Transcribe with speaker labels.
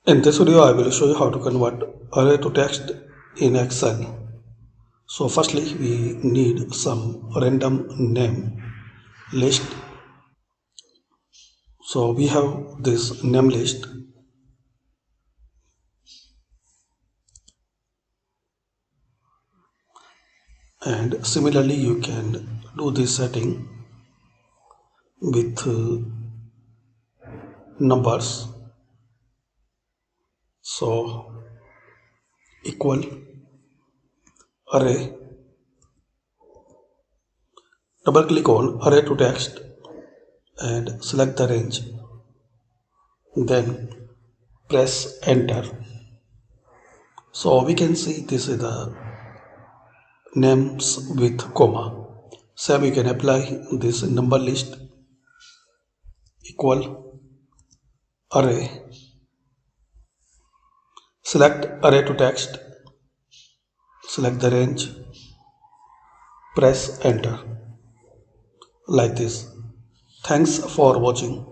Speaker 1: In this video, I will show you how to convert array to text in Excel. So firstly, we need some random name list. So we have this name list, and similarly you can do this setting with numbers. So equal array, double click on array to text and select the range. Then press enter. So we can see this is the names with comma. Same we can apply this number list equal array. Select array to text, select the range, press enter like this. Thanks for watching.